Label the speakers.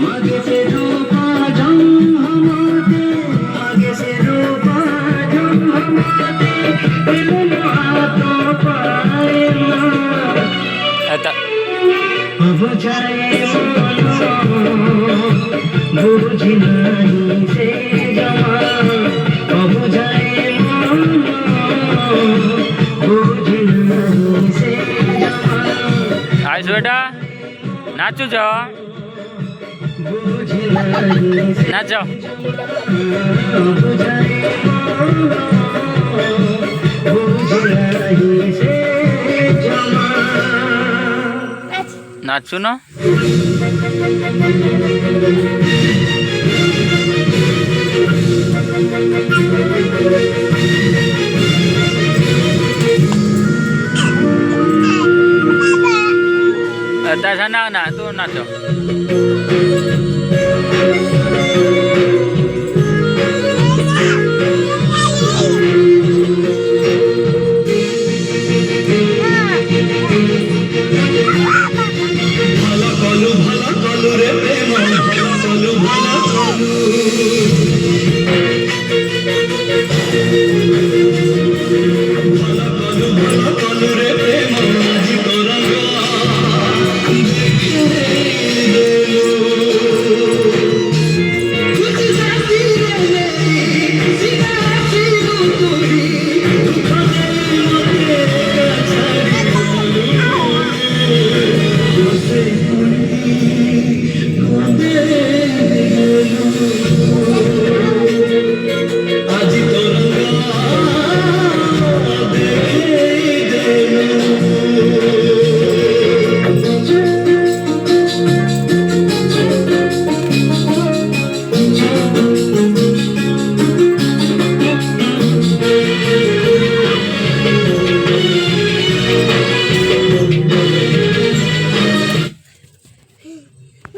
Speaker 1: मागे से रूपा जम हमारे मागे से रूपा जम हमारे इन हाथों पाए ना अब जाए मनो बुझ नहीं से जमा अब जाए मनो बुझ नहीं से जमा
Speaker 2: आज बेटा नाचू जाओ नाचो नाचू ना ना ना तू नाचो